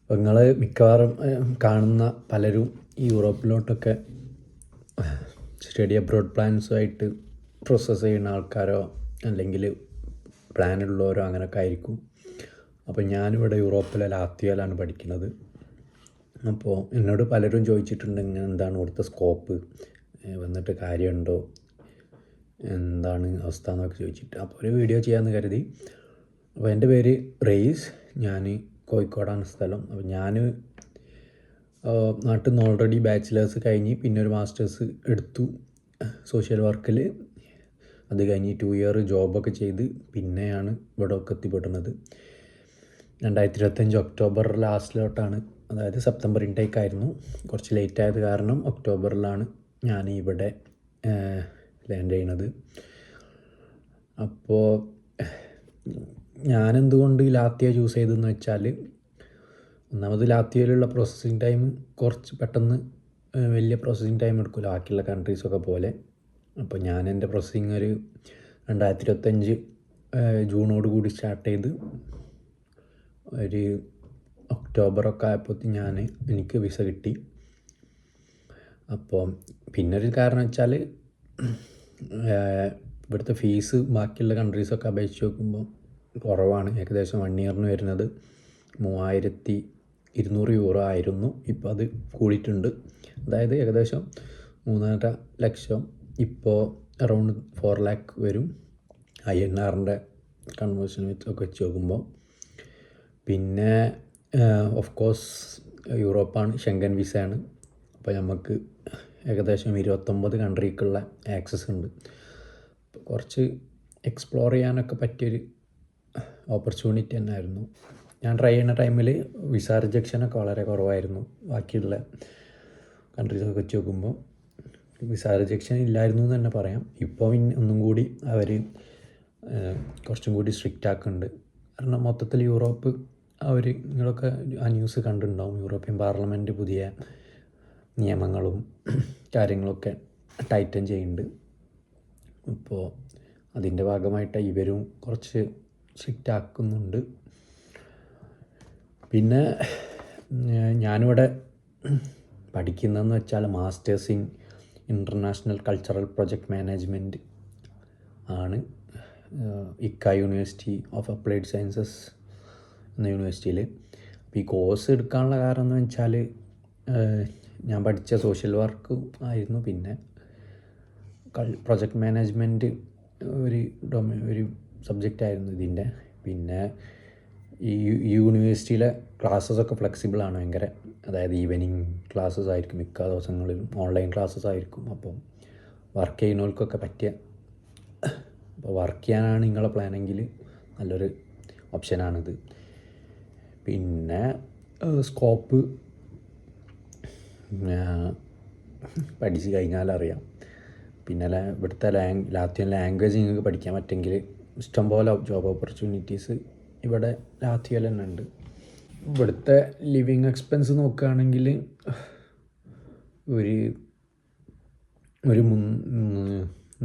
അപ്പോൾ നിങ്ങൾ മിക്കവാറും കാണുന്ന പലരും ഈ യൂറോപ്പിലോട്ടൊക്കെ സ്റ്റഡി അബ്രോഡ് പ്ലാൻസുമായിട്ട് പ്രോസസ്സ് ചെയ്യുന്ന ആൾക്കാരോ അല്ലെങ്കിൽ പ്ലാനുള്ളവരോ അങ്ങനെയൊക്കെ ആയിരിക്കും. അപ്പോൾ ഞാനിവിടെ യൂറോപ്പിലെ ലാത്വിയയിലാണ് പഠിക്കുന്നത്. അപ്പോൾ എന്നോട് പലരും ചോദിച്ചിട്ടുണ്ട് ഇങ്ങനെ എന്താണ് ഇവിടുത്തെ സ്കോപ്പ്, വന്നിട്ട് കാര്യമുണ്ടോ, എന്താണ് അവസ്ഥ എന്നൊക്കെ ചോദിച്ചിട്ട്. അപ്പോൾ ഒരു വീഡിയോ ചെയ്യാമെന്ന് കരുതി. അപ്പോൾ എൻ്റെ പേര് റെയ്സ്, ഞാൻ കോഴിക്കോടാണ് സ്ഥലം. അപ്പോൾ ഞാൻ നാട്ടിൽ നിന്ന് ഓൾറെഡി ബാച്ചിലേഴ്സ് കഴിഞ്ഞ് പിന്നെ ഒരു മാസ്റ്റേഴ്സ് എടുത്തു സോഷ്യൽ വർക്കിൽ. അത് കഴിഞ്ഞ് 2 ഇയർ ജോബൊക്കെ ചെയ്ത് പിന്നെയാണ് ഇവിടെ ഒക്കെ എത്തിപ്പെടുന്നത്. 2025 ഒക്ടോബർ ലാസ്റ്റിലോട്ടാണ്, അതായത് സെപ്റ്റംബർ ഇൻടേക്ക് ആയിരുന്നു. കുറച്ച് ലേറ്റ് ആയത് കാരണം ഒക്ടോബറിലാണ് ഞാൻ ഇവിടെ ലാൻഡ് ചെയ്യണത്. അപ്പോൾ ഞാനെന്തുകൊണ്ട് ലാത്വിയ ചൂസ് ചെയ്തതെന്ന് വെച്ചാൽ, ഒന്നാമത് ലാത്വിയയിലുള്ള പ്രോസസ്സിങ് ടൈം കുറച്ച് പെട്ടെന്ന് വലിയ പ്രോസസ്സിങ് ടൈം എടുക്കില്ല ബാക്കിയുള്ള കൺട്രീസൊക്കെ പോലെ. അപ്പോൾ ഞാൻ എൻ്റെ പ്രോസസ്സിങ് ഒരു 2025 ജൂണോട് കൂടി സ്റ്റാർട്ട് ചെയ്ത് ഒരു ഒക്ടോബറൊക്കെ ആയപ്പോൾ എനിക്ക് വിസ കിട്ടി. അപ്പോൾ പിന്നൊരു കാരണം വെച്ചാൽ ഇവിടുത്തെ ഫീസ് ബാക്കിയുള്ള കൺട്രീസൊക്കെ അപേക്ഷിച്ച് നോക്കുമ്പോൾ കുറവാണ്. ഏകദേശം 1 ഇയറിന് വരുന്നത് 3200 യൂറോ ആയിരുന്നു. ഇപ്പോൾ അത് കൂടിയിട്ടുണ്ട്. അതായത് ഏകദേശം 3.5 ലക്ഷം, ഇപ്പോൾ അറൗണ്ട് 4 lakh വരും INR കൺവേർഷൻ ഒക്കെ വെച്ച് നോക്കുമ്പോൾ. പിന്നെ ഓഫ് കോഴ്സ് യൂറോപ്പാണ്, ഷെങ്കൻ വിസയാണ്. അപ്പോൾ നമുക്ക് ഏകദേശം 29 കൺട്രിക്കുള്ള ആക്സസ് ഉണ്ട്. കുറച്ച് എക്സ്പ്ലോർ ചെയ്യാനൊക്കെ പറ്റിയൊരു ഓപ്പർച്യൂണിറ്റി തന്നെയായിരുന്നു. ഞാൻ ട്രൈ ചെയ്യുന്ന ടൈമിൽ വിസ റിജക്ഷനൊക്കെ വളരെ കുറവായിരുന്നു. ബാക്കിയുള്ള കൺട്രീസൊക്കെ വെച്ച് നോക്കുമ്പോൾ വിസ റിജക്ഷൻ ഇല്ലായിരുന്നു എന്ന് തന്നെ പറയാം. ഇപ്പോൾ പിന്നെ ഒന്നും കൂടി അവർ കുറച്ചും കൂടി സ്ട്രിക്റ്റ് ആക്കുന്നുണ്ട്. കാരണം മൊത്തത്തിൽ യൂറോപ്പ് നിങ്ങളൊക്കെ ആ ന്യൂസ് കണ്ടിട്ടുണ്ടാവും, യൂറോപ്യൻ പാർലമെൻറ്റ് പുതിയ നിയമങ്ങളും കാര്യങ്ങളൊക്കെ ടൈറ്റൻ ചെയ്യുന്നുണ്ട്. അപ്പോൾ അതിൻ്റെ ഭാഗമായിട്ട് ഇവരും കുറച്ച് സ്ട്രിക്റ്റ് ആക്കുന്നുണ്ട്. പിന്നെ ഞാനിവിടെ പഠിക്കുന്നതെന്ന് വെച്ചാൽ masters in international cultural project management ആണ്. ഇക്ക യൂണിവേഴ്സിറ്റി ഓഫ് അപ്ലൈഡ് സയൻസസ് എന്ന യൂണിവേഴ്സിറ്റിയിൽ. അപ്പോൾ ഈ കോഴ്സ് എടുക്കാനുള്ള കാരണം എന്ന് വെച്ചാൽ ഞാൻ പഠിച്ച സോഷ്യൽ വർക്ക് ആയിരുന്നു. പിന്നെ പ്രൊജക്റ്റ് മാനേജ്മെൻറ്റ് ഒരു സബ്ജക്റ്റായിരുന്നു ഇതിൻ്റെ. പിന്നെ ഈ യൂണിവേഴ്സിറ്റിയിലെ ക്ലാസ്സസൊക്കെ ഫ്ലെക്സിബിളാണ് ഭയങ്കര. അതായത് ഈവനിങ് ക്ലാസ്സസ് ആയിരിക്കും മിക്ക ദിവസങ്ങളിലും, ഓൺലൈൻ ക്ലാസ്സസ് ആയിരിക്കും. അപ്പം വർക്ക് ചെയ്യുന്നവർക്കൊക്കെ പറ്റിയ, അപ്പോൾ വർക്ക് ചെയ്യാനാണ് നിങ്ങളെ പ്ലാനെങ്കിൽ നല്ലൊരു ഓപ്ഷനാണിത്. പിന്നെ സ്കോപ്പ് പഠിച്ച് കഴിഞ്ഞാലറിയാം. പിന്നെ ഇവിടുത്തെ ലാത്വിയൻ ലാംഗ്വേജ് നിങ്ങൾക്ക് പഠിക്കാൻ പറ്റുമെങ്കിൽ ഇഷ്ടംപോലെ ജോബ് ഓപ്പർച്യൂണിറ്റീസ് ഇവിടെ ലാത്വിയയിൽ തന്നെ ഉണ്ട്. ഇവിടുത്തെ ലിവിങ് എക്സ്പെൻസ് നോക്കുകയാണെങ്കിൽ ഒരു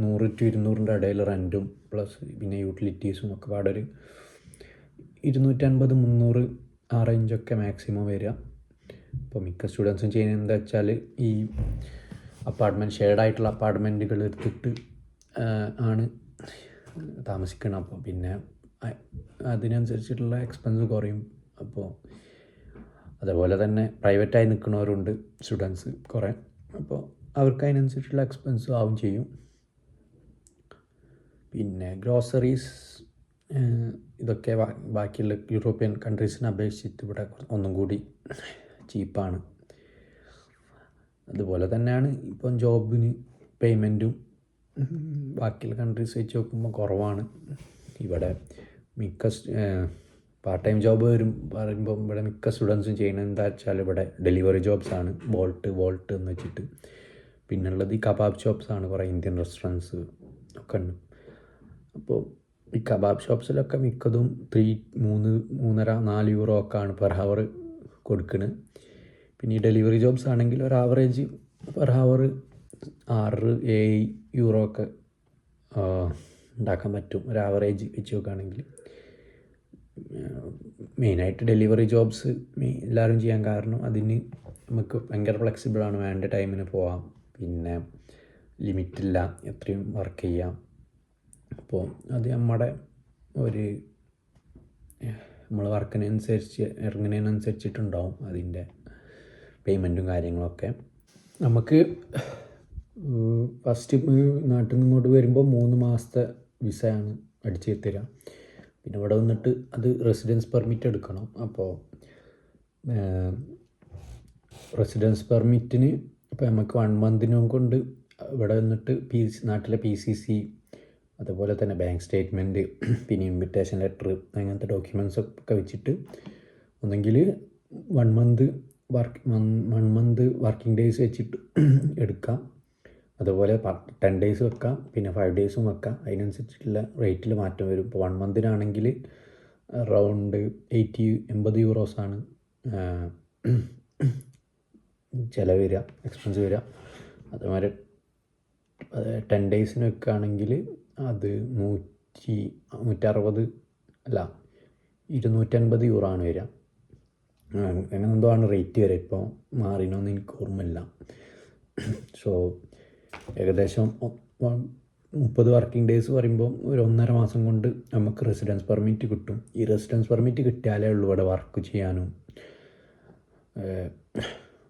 100 to 200 ഇടയിൽ റെൻറ്റും പ്ലസ് പിന്നെ യൂട്ടിലിറ്റീസും ഒക്കെ പാടൊരു 250-300 ആ റേഞ്ചൊക്കെ മാക്സിമം വരിക. അപ്പോൾ മിക്ക സ്റ്റുഡൻസും ചെയ്യുന്നത് എന്താ വെച്ചാൽ ഈ ഷെയർഡായിട്ടുള്ള അപ്പാർട്ട്മെൻറ്റുകൾ എടുത്തിട്ട് ആണ് താമസിക്കണം. അപ്പോൾ പിന്നെ അതിനനുസരിച്ചിട്ടുള്ള എക്സ്പെൻസ് കുറയും. അപ്പോൾ അതേപോലെ തന്നെ പ്രൈവറ്റായി നിൽക്കുന്നവരുണ്ട് സ്റ്റുഡൻസ് കുറേ. അപ്പോൾ അവർക്ക് അതിനനുസരിച്ചുള്ള എക്സ്പെൻസും ആവും ചെയ്യും. പിന്നെ ഗ്രോസറീസ് ഇതൊക്കെ ബാക്കിയുള്ള യൂറോപ്യൻ കൺട്രീസിനെ അപേക്ഷിച്ചിട്ട് ഇവിടെ ഒന്നും കൂടി ചീപ്പാണ്. അതുപോലെ തന്നെയാണ് ഇപ്പം ജോബിന് പേയ്മെൻറ്റും ബാക്കിയുള്ള കൺട്രീസ് വെച്ച് നോക്കുമ്പോൾ കുറവാണ്. ഇവിടെ മിക്ക പാർട്ട് ടൈം ജോബ് പറയുമ്പോൾ ഇവിടെ മിക്ക സ്റ്റുഡൻസും ചെയ്യുന്നത് എന്താ വെച്ചാൽ ഇവിടെ ഡെലിവറി ജോബ്സാണ്, വോൾട്ട് എന്ന് വെച്ചിട്ട്. പിന്നുള്ളത് ഈ കബാബ് ഷോപ്സാണ്, കുറേ ഇന്ത്യൻ റെസ്റ്റോറൻറ്റ്സ് ഒക്കെ ഉണ്ട്. അപ്പോൾ ഈ കബാബ് ഷോപ്സിലൊക്കെ മിക്കതും 3.5-4 യൂറോ ഒക്കെ ആണ് പെർ ഹവർ കൊടുക്കുന്നത്. പിന്നെ ഈ ഡെലിവറി ജോബ്സ് ആണെങ്കിൽ ഒരു ആവറേജ് പെർ ഹവർ 6-7 യൂറോ ഒക്കെ ഉണ്ടാക്കാൻ പറ്റും, ഒരു ആവറേജ് വെച്ച് നോക്കുകയാണെങ്കിൽ. മെയിനായിട്ട് ഡെലിവറി ജോബ്സ് എല്ലാവരും ചെയ്യാൻ കാരണം അതിന് നമുക്ക് ഭയങ്കര ഫ്ലെക്സിബിളാണ്, വേണ്ട ടൈമിന് പോവാം, പിന്നെ ലിമിറ്റില്ല, എത്രയും വർക്ക് ചെയ്യാം. അപ്പോൾ അത് നമ്മുടെ ഒരു നമ്മൾ വർക്കിനനുസരിച്ച് ഇറങ്ങുന്നതിനനുസരിച്ചിട്ടുണ്ടാവും അതിൻ്റെ പേയ്മെൻറ്റും കാര്യങ്ങളൊക്കെ. നമുക്ക് ഫസ്റ്റ് നാട്ടിൽ നിന്ന് ഇങ്ങോട്ട് വരുമ്പോൾ 3 മാസത്തെ വിസയാണ് അടിച്ച് തരിക. പിന്നെ ഇവിടെ വന്നിട്ട് അത് റെസിഡൻസ് പെർമിറ്റ് എടുക്കണം. അപ്പോൾ റെസിഡൻസ് പെർമിറ്റിന് ഇപ്പോൾ നമുക്ക് 1 മന്തിനും കൊണ്ട് ഇവിടെ വന്നിട്ട് നാട്ടിലെ PCC, അതുപോലെ തന്നെ ബാങ്ക് സ്റ്റേറ്റ്മെൻറ്റ്, പിന്നെ ഇൻവിറ്റേഷൻ ലെറ്റർ, അങ്ങനത്തെ ഡോക്യുമെൻറ്റ്സ് ഒക്കെ വെച്ചിട്ട് ഒന്നെങ്കിൽ 1 മന്ത് വർക്കിംഗ് ഡേയ്സ് വെച്ചിട്ട് എടുക്കാം, അതുപോലെ 10 ഡേയ്സ് വെക്കാം, പിന്നെ 5 ഡേയ്സും വെക്കാം. അതിനനുസരിച്ചിട്ടുള്ള റേറ്റിൽ മാറ്റം വരും. ഇപ്പോൾ 1 മന്തിനാണെങ്കിൽ അറൗണ്ട് 80 യൂറോസാണ് ചിലവ് വരിക, എക്സ്പെൻസ് വരിക. അതുമാതിരി 10 ഡേയ്സിന് വെക്കുകയാണെങ്കിൽ അത് 250 യൂറോ ആണ് വരിക. അങ്ങനെ എന്തോ ആണ് റേറ്റ് വരിക, ഇപ്പോൾ മാറിനോന്ന് എനിക്ക് ഓർമ്മയില്ല. സോ ഏകദേശം 30 വർക്കിംഗ് ഡേയ്സ് പറയുമ്പോൾ ഒരു 1.5 മാസം കൊണ്ട് നമുക്ക് റെസിഡൻസ് പെർമിറ്റ് കിട്ടും. ഈ റെസിഡൻസ് പെർമിറ്റ് കിട്ടിയാലേ ഉള്ളൂ ഇവിടെ വർക്ക് ചെയ്യാനും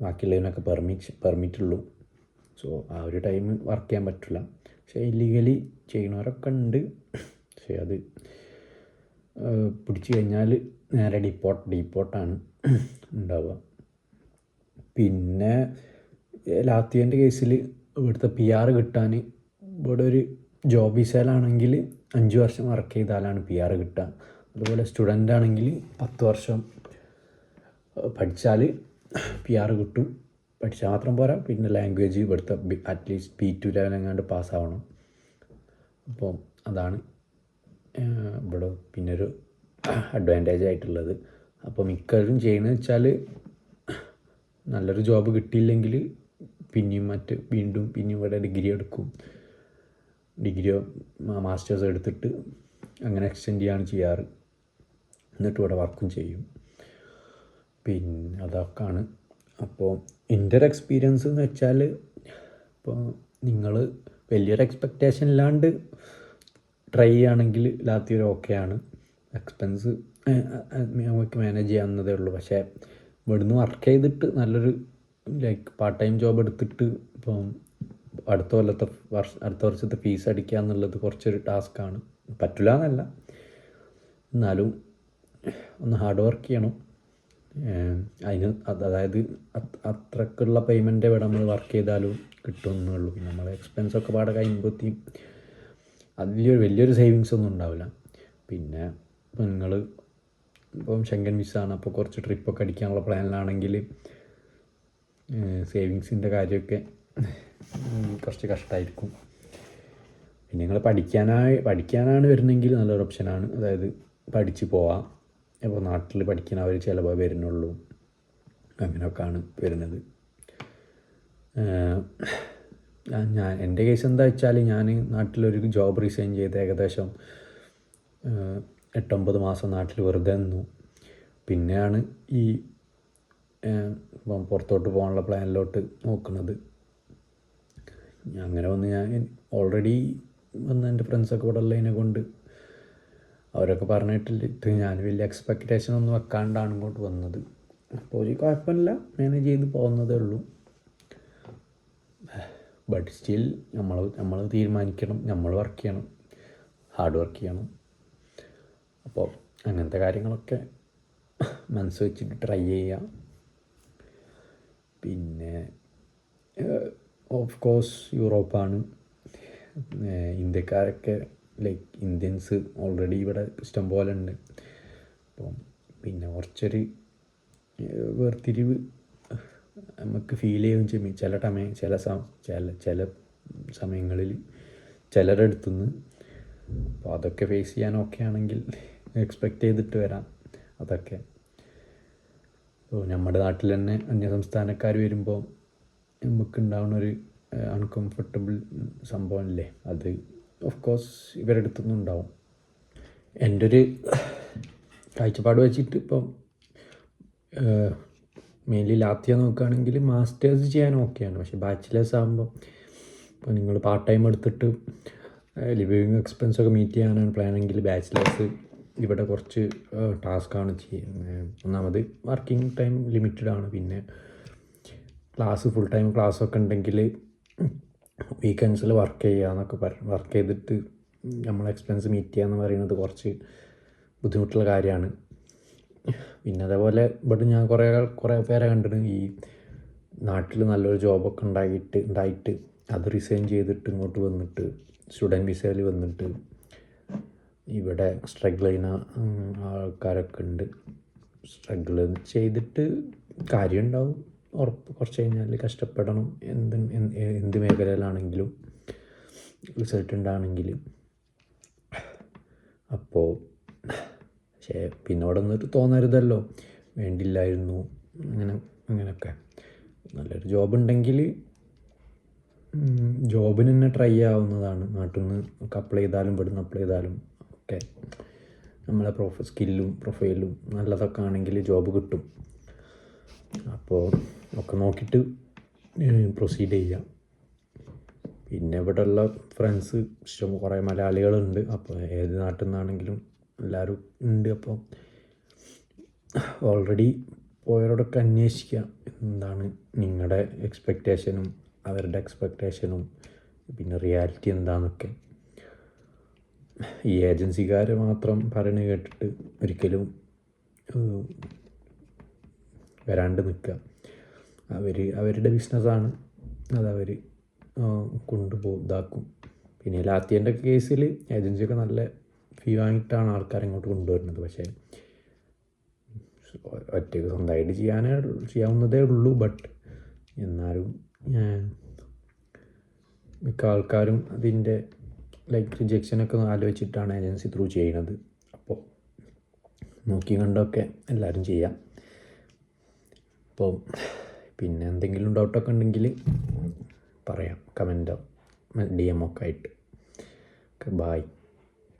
ബാക്കിയുള്ളതിനൊക്കെ പെർമിറ്റുള്ളൂ. സോ ആ ഒരു ടൈം വർക്ക് ചെയ്യാൻ പറ്റില്ല. പക്ഷേ ഇല്ലീഗലി ചെയ്യണവരൊക്കെ ഉണ്ട്. പക്ഷേ അത് പിടിച്ചു കഴിഞ്ഞാൽ നേരെ ഡീപ്പോർട്ടാണ് ഉണ്ടാവുക. പിന്നെ ലാത്വിയൻ്റെ കേസിൽ ഇവിടുത്തെ PR കിട്ടാൻ ഇവിടെ ഒരു ജോബ് വിസയിലാണെങ്കിൽ 5 വർഷം വർക്ക് ചെയ്താലാണ് PR കിട്ടുക. അതുപോലെ സ്റ്റുഡൻ്റ് ആണെങ്കിൽ 10 വർഷം പഠിച്ചാൽ PR കിട്ടും. പഠിച്ചാൽ മാത്രം പോരാ, പിന്നെ ലാംഗ്വേജ് ഇവിടുത്തെ അറ്റ്ലീസ്റ്റ് B2 ലെവൽ എങ്ങാണ്ട് പാസ്സാവണം. അപ്പോൾ അതാണ് ഇവിടെ പിന്നെ ഒരു അഡ്വാൻറ്റേജ് ആയിട്ടുള്ളത്. അപ്പോൾ മിക്കവരും ചെയ്യുന്നത് വെച്ചാൽ നല്ലൊരു ജോബ് കിട്ടിയില്ലെങ്കിൽ വീണ്ടും ഇവിടെ ഡിഗ്രി എടുക്കും. ഡിഗ്രിയോ മാസ്റ്റേഴ്സോ എടുത്തിട്ട് അങ്ങനെ എക്സ്റ്റെൻഡ് ചെയ്യാണ് ചെയ്യാറ്. എന്നിട്ട് ഇവിടെ വർക്കും ചെയ്യും. പിന്നെ അതൊക്കെയാണ്. അപ്പോൾ എൻ്റെ ഒരു എക്സ്പീരിയൻസ് എന്ന് വെച്ചാൽ, ഇപ്പോൾ നിങ്ങൾ വലിയൊരു എക്സ്പെക്റ്റേഷൻ ഇല്ലാണ്ട് ട്രൈ ചെയ്യുകയാണെങ്കിൽ ലാത്വിയ ഓക്കെയാണ്. എക്സ്പെൻസ് നമുക്ക് മാനേജ് ചെയ്യാവുന്നതേ ഉള്ളൂ. പക്ഷേ ഇവിടുന്ന് വർക്ക് ചെയ്തിട്ട് നല്ലൊരു പാർട്ട് ടൈം ജോബ് എടുത്തിട്ട് ഇപ്പം അടുത്ത വർഷത്തെ ഫീസ് അടിക്കുക എന്നുള്ളത് കുറച്ചൊരു ടാസ്ക്കാണ്. പറ്റില്ല എന്നല്ല, എന്നാലും ഒന്ന് ഹാർഡ് വർക്ക് ചെയ്യണം. അതിന് അതായത് അത്രക്കുള്ള പേയ്മെൻറ്റ് ഇവിടെ നമ്മൾ വർക്ക് ചെയ്താലും കിട്ടുമെന്നുള്ളൂ. പിന്നെ നമ്മളെ എക്സ്പെൻസൊക്കെ പാടെ കഴിയുമ്പോഴത്തേക്കും വലിയൊരു സേവിങ്സ് ഒന്നും ഉണ്ടാവില്ല. പിന്നെ ഇപ്പോൾ നിങ്ങൾ ഇപ്പം ഷെങ്കൻ വിസ ആണ്, അപ്പോൾ കുറച്ച് ട്രിപ്പൊക്കെ അടിക്കാനുള്ള പ്ലാനിലാണെങ്കിൽ സേവിങ്സിൻ്റെ കാര്യമൊക്കെ കുറച്ച് കഷ്ടമായിരിക്കും. പിന്നെ നിങ്ങൾ പഠിക്കാനാണ് വരുന്നതെങ്കിൽ നല്ലൊരു ഓപ്ഷനാണ്. അതായത് പഠിച്ച് പോവാം. അപ്പോൾ നാട്ടിൽ പഠിക്കുന്ന അവർ ചിലവ് വരുന്നുള്ളൂ, അങ്ങനെയൊക്കെയാണ് വരുന്നത്. എൻ്റെ കേസ് എന്താ വെച്ചാൽ, ഞാൻ നാട്ടിലൊരു ജോബ് റിസൈൻ ചെയ്ത് ഏകദേശം 8-9 മാസം നാട്ടിൽ വെറുതെ നിന്നു. പിന്നെയാണ് ഈ പുറത്തോട്ട് പോകാനുള്ള പ്ലാനിലോട്ട് നോക്കുന്നത്. അങ്ങനെ വന്ന് ഞാൻ ഓൾറെഡി എൻ്റെ ഫ്രണ്ട്സൊക്കെ ഇവിടെ ഉള്ളതിനെ കൊണ്ട് അവരൊക്കെ പറഞ്ഞിട്ടിട്ട് ഞാൻ വലിയ എക്സ്പെക്റ്റേഷനൊന്നും വെക്കാണ്ടാണ് ഇങ്ങോട്ട് വന്നത്. അപ്പോൾ ഒരു കുഴപ്പമില്ല, മാനേജ് ചെയ്ത് പോകുന്നതേ ഉള്ളൂ. ബട്ട് സ്റ്റിൽ നമ്മൾ തീരുമാനിക്കണം, നമ്മൾ വർക്ക് ചെയ്യണം, ഹാർഡ് വർക്ക് ചെയ്യണം. അപ്പോൾ അങ്ങനത്തെ കാര്യങ്ങളൊക്കെ മനസ്സ് വെച്ചിട്ട് ട്രൈ ചെയ്യാം. പിന്നെ ഓഫ് കോഴ്സ് യൂറോപ്പാണ്. ഇന്ത്യക്കാരൊക്കെ ഇന്ത്യൻസ് ഓൾറെഡി ഇവിടെ ഇഷ്ടം പോലെ ഉണ്ട്. അപ്പം പിന്നെ കുറച്ചൊരു വേർതിരിവ് നമുക്ക് ഫീൽ ചെയ്യുകയും ചെയ്യും ചില സമയങ്ങളിൽ ചിലരുടെ അടുത്തുനിന്ന്. അപ്പോൾ അതൊക്കെ ഫേസ് ചെയ്യാൻ ഓക്കെ ആണെങ്കിൽ എക്സ്പെക്റ്റ് ചെയ്തിട്ട് വരാം അതൊക്കെ. അപ്പോൾ നമ്മുടെ നാട്ടിൽ തന്നെ അന്യസംസ്ഥാനക്കാർ വരുമ്പോൾ നമുക്കുണ്ടാവുന്നൊരു അൺകംഫർട്ടബിൾ സംഭവമല്ലേ, അത് ഓഫ് കോഴ്സ് ഇവരുടെ അടുത്തൊന്നും ഉണ്ടാവും. എൻ്റെ ഒരു കാഴ്ചപ്പാട് വെച്ചിട്ട് ഇപ്പം മെയിൻലി ലാത്തിയ നോക്കുകയാണെങ്കിൽ മാസ്റ്റേഴ്സ് ചെയ്യാൻ ഓക്കെയാണ്. പക്ഷേ ബാച്ചിലേഴ്സ് ആകുമ്പോൾ ഇപ്പോൾ നിങ്ങൾ പാർട്ട് ടൈം എടുത്തിട്ട് ലിവിങ് എക്സ്പെൻസൊക്കെ മീറ്റ് ചെയ്യാനാണ് പ്ലാനെങ്കിൽ ബാച്ചിലേഴ്സ് ഇവിടെ കുറച്ച് ടാസ്ക്കാണ് ചെയ്യുന്നത്. ഒന്നാമത് വർക്കിംഗ് ടൈം ലിമിറ്റഡ് ആണ്. പിന്നെ ക്ലാസ് ഫുൾ ടൈം ക്ലാസ്സൊക്കെ ഉണ്ടെങ്കിൽ വീക്കെൻഡ്സിൽ വർക്ക് ചെയ്യുക എന്നൊക്കെ വർക്ക് ചെയ്തിട്ട് നമ്മളെ എക്സ്പെൻസ് മീറ്റ് ചെയ്യുക എന്ന് പറയുന്നത് കുറച്ച് ബുദ്ധിമുട്ടുള്ള കാര്യമാണ്. പിന്നെ അതേപോലെ ഇവിടെ ഞാൻ കുറേ പേരെ കണ്ടിട്ടുണ്ട് ഈ നാട്ടിൽ നല്ലൊരു ജോബൊക്കെ ഉണ്ടായിട്ട് അത് റിസൈൻ ചെയ്തിട്ട് ഇങ്ങോട്ട് വന്നിട്ട് സ്റ്റുഡൻറ്റ് വിസയിൽ വന്നിട്ട് ഇവിടെ സ്ട്രഗിൾ ചെയ്യുന്ന ആൾക്കാരൊക്കെ ഉണ്ട്. സ്ട്രഗിൾ ചെയ്തിട്ട് കാര്യം ഉണ്ടാവും, ഉറപ്പ്. കുറച്ച് കഴിഞ്ഞാൽ കഷ്ടപ്പെടണം. എന്ത് മേഖലയിലാണെങ്കിലും റിസൾട്ട് ഉണ്ടാണെങ്കിൽ. അപ്പോൾ പക്ഷേ പിന്നെ അവിടെ നിന്നിട്ട് തോന്നരുതല്ലോ വേണ്ടില്ലായിരുന്നു അങ്ങനെയൊക്കെ. നല്ലൊരു ജോബ് ഉണ്ടെങ്കിൽ ജോബിന് തന്നെ ട്രൈ ആവുന്നതാണ്. നാട്ടിൽ നിന്ന് അപ്ലൈ ചെയ്താലും ഇവിടുന്ന് അപ്ലൈ ചെയ്താലും ഒക്കെ നമ്മളെ സ്കില്ലും പ്രൊഫൈലും നല്ലതൊക്കെ ആണെങ്കിൽ ജോബ് കിട്ടും. അപ്പോൾ ഒക്കെ നോക്കിയിട്ട് പ്രൊസീഡ് ചെയ്യാം. പിന്നെ ഇവിടെയുള്ള ഫ്രണ്ട്സ് ഇഷ്ടം കുറേ മലയാളികളുണ്ട്. അപ്പോൾ ഏത് നാട്ടിൽ നിന്നാണെങ്കിലും എല്ലാവരും ഉണ്ട്. അപ്പോൾ ഓൾറെഡി പോയവരോടൊക്കെ അന്വേഷിക്കുക എന്താണ് നിങ്ങളുടെ എക്സ്പെക്റ്റേഷനും അവരുടെ എക്സ്പെക്റ്റേഷനും പിന്നെ റിയാലിറ്റി എന്താണെന്നൊക്കെ. ഈ ഏജൻസിക്കാർ മാത്രം പറയുന്നത് കേട്ടിട്ട് ഒരിക്കലും വരാണ്ട് നിൽക്കുക. അവരുടെ ബിസിനസ്സാണ്, അതവർ ഇതാക്കും. പിന്നെ ലാത്തിയൻ്റെ കേസിൽ ഏജൻസിയൊക്കെ നല്ല ഫീ വാങ്ങിയിട്ടാണ് ആൾക്കാരെ ഇങ്ങോട്ട് കൊണ്ടുവരുന്നത്. പക്ഷേ ഒറ്റയ്ക്ക് സ്വന്തമായിട്ട് ചെയ്യാവുന്നതേ ഉള്ളൂ. ബട്ട് എന്നാലും മിക്ക ആൾക്കാരും അതിൻ്റെ റിജക്ഷനൊക്കെ ആലോചിച്ചിട്ടാണ് ഏജൻസി ത്രൂ ചെയ്യുന്നത്. അപ്പോൾ നോക്കി കണ്ടൊക്കെ എല്ലാവരും ചെയ്യാം. അപ്പോൾ പിന്നെ എന്തെങ്കിലും ഡൗട്ടൊക്കെ ഉണ്ടെങ്കിൽ പറയാം, കമൻറ്റോ DM ഒക്കെ ആയിട്ട്. Okay, bye.